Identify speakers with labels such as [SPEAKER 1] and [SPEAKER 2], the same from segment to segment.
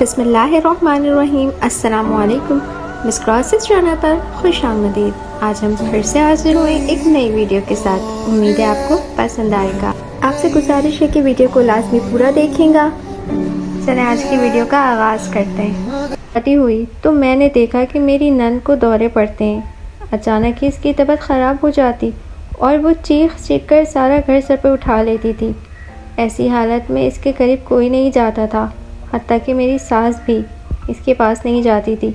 [SPEAKER 1] بسم اللہ الرحمن الرحیم۔ السلام علیکم، مس کراسز چینل پر خوش آمدید۔ آج ہم پھر سے حاضر ہوئے ایک نئی ویڈیو کے ساتھ۔ امید ہے آپ کو پسند آئے گا۔ آپ سے گزارش ہے کہ ویڈیو کو لازمی پورا دیکھیں گا۔ چلیں آج کی ویڈیو کا آغاز کرتے ہیں۔ شادی ہوئی تو میں نے دیکھا کہ میری نند کو دورے پڑتے ہیں۔ اچانک ہی اس کی طبیعت خراب ہو جاتی اور وہ چیخ چیخ کر سارا گھر سر پہ اٹھا لیتی تھی۔ ایسی حالت میں اس کے قریب کوئی نہیں جاتا تھا، حتیٰ کہ میری ساس بھی اس کے پاس نہیں جاتی تھی۔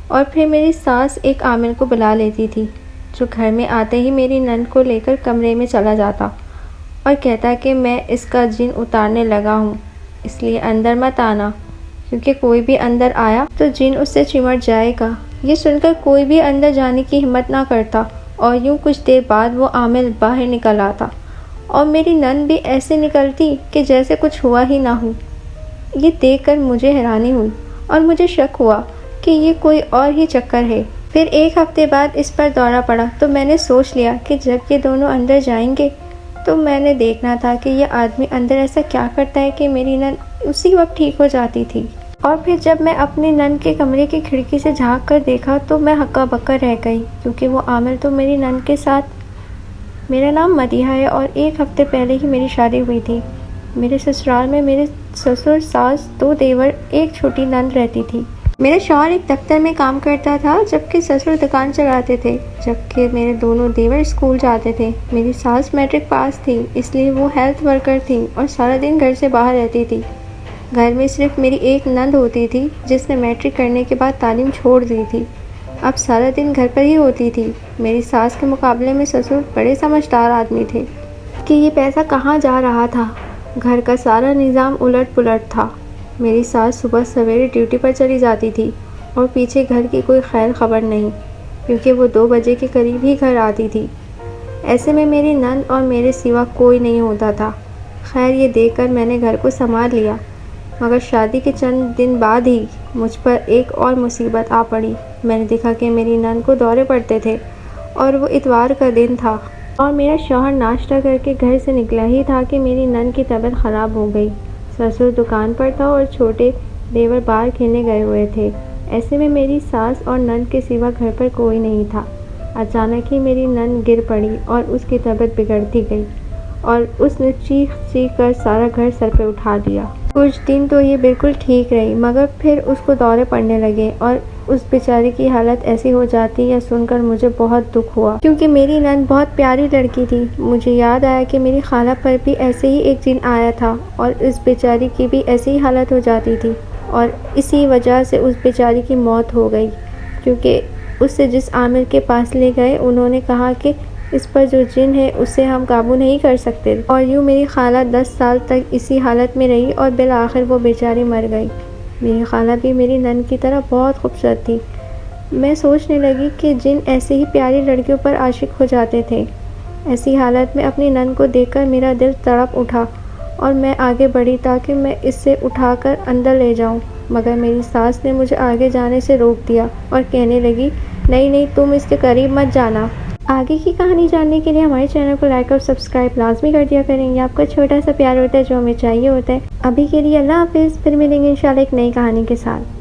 [SPEAKER 1] اور پھر میری ساس ایک عامل کو بلا لیتی تھی، جو گھر میں آتے ہی میری نند کو لے کر کمرے میں چلا جاتا اور کہتا کہ میں اس کا جن اتارنے لگا ہوں، اس لیے اندر مت آنا، کیونکہ کوئی بھی اندر آیا تو جن اس سے چمٹ جائے گا۔ یہ سن کر کوئی بھی اندر جانے کی ہمت نہ کرتا اور یوں کچھ دیر بعد وہ عامل باہر نکل آتا اور میری نند بھی ایسے نکلتی کہ جیسے کچھ ہوا ہی نہ ہو۔ یہ دیکھ کر مجھے حیرانی ہوئی اور مجھے شک ہوا کہ یہ کوئی اور ہی چکر ہے۔ پھر ایک ہفتے بعد اس پر دورہ پڑا تو میں نے سوچ لیا کہ جب یہ دونوں اندر جائیں گے تو میں نے دیکھنا تھا کہ یہ آدمی اندر ایسا کیا کرتا ہے کہ میری نند اسی وقت ٹھیک ہو جاتی تھی۔ اور پھر جب میں اپنی نند کے کمرے کی کھڑکی سے جھانک کر دیکھا تو میں ہکا بکا رہ گئی، کیونکہ وہ عامل تو میری نند کے ساتھ۔ میرا نام مدیحہ ہے اور ایک ہفتے پہلے ہی میری شادی ہوئی تھی۔ میرے سسرال میں میرے سسر، ساس، 2 دیور، ایک چھوٹی نند رہتی تھی۔ میرا شوہر ایک دفتر میں کام کرتا تھا، جبکہ سسر دکان چلاتے تھے، جبکہ میرے دونوں دیور اسکول جاتے تھے۔ میری ساس میٹرک پاس تھی، اس لیے وہ ہیلتھ ورکر تھی اور سارا دن گھر سے باہر رہتی تھی۔ گھر میں صرف میری ایک نند ہوتی تھی، جس نے میٹرک کرنے کے بعد تعلیم چھوڑ دی تھی، اب سارا دن گھر پر ہی ہوتی تھی۔ میری ساس کے مقابلے میں سسر بڑے سمجھدار آدمی تھے کہ یہ پیسہ کہاں جا رہا تھا۔ گھر کا سارا نظام الٹ پلٹ تھا۔ میری ساس صبح سویرے ڈیوٹی پر چلی جاتی تھی اور پیچھے گھر کی کوئی خیر خبر نہیں، کیونکہ وہ 2 بجے کے قریب ہی گھر آتی تھی۔ ایسے میں میری نند اور میرے سوا کوئی نہیں ہوتا تھا۔ خیر یہ دیکھ کر میں نے گھر کو سنبھال لیا، مگر شادی کے چند دن بعد ہی مجھ پر ایک اور مصیبت آ پڑی۔ میں نے دیکھا کہ میری نند کو دورے پڑتے تھے اور وہ اتوار کا دن تھا اور میرا شوہر ناشتہ کر کے گھر سے نکلا ہی تھا کہ میری نند کی طبیعت خراب ہو گئی۔ سسر دکان پر تھا اور چھوٹے دیور باہر کھیلنے گئے ہوئے تھے۔ ایسے میں میری ساس اور نند کے سوا گھر پر کوئی نہیں تھا۔ اچانک ہی میری نند گر پڑی اور اس کی طبیعت بگڑتی گئی اور اس نے چیخ چیخ کر سارا گھر سر پہ اٹھا دیا۔ کچھ دن تو یہ بالکل ٹھیک رہی، مگر پھر اس کو دورے پڑنے لگے اور اس بیچاری کی حالت ایسی ہو جاتی، یہ سن کر مجھے بہت دکھ ہوا، کیونکہ میری نند بہت پیاری لڑکی تھی۔ مجھے یاد آیا کہ میری خالہ پر بھی ایسے ہی ایک جن آیا تھا اور اس بیچاری کی بھی ایسی ہی حالت ہو جاتی تھی اور اسی وجہ سے اس بیچاری کی موت ہو گئی، کیونکہ اس سے جس عامل کے پاس لے گئے انہوں نے کہا کہ اس پر جو جن ہے اسے ہم قابو نہیں کر سکتے، اور یوں میری خالہ 10 سال تک اسی حالت میں رہی اور بالآخر وہ بیچاری مر گئی۔ میری خالہ بھی میری نند کی طرح بہت خوبصورت تھی۔ میں سوچنے لگی کہ جن ایسے ہی پیاری لڑکیوں پر عاشق ہو جاتے تھے۔ ایسی حالت میں اپنی نند کو دیکھ کر میرا دل تڑپ اٹھا اور میں آگے بڑھی تاکہ میں اس سے اٹھا کر اندر لے جاؤں، مگر میری ساس نے مجھے آگے جانے سے روک دیا اور کہنے لگی نہیں تم اس کے قریب مت جانا۔ آگے کی کہانی جاننے کے لیے ہمارے چینل کو لائک اور سبسکرائب لازمی کر دیا کریں گے۔ آپ کا چھوٹا سا پیار ہوتا ہے جو ہمیں چاہیے ہوتا ہے۔ ابھی کے لیے اللہ حافظ، پھر ملیں گے انشاءاللہ ایک نئی کہانی کے ساتھ۔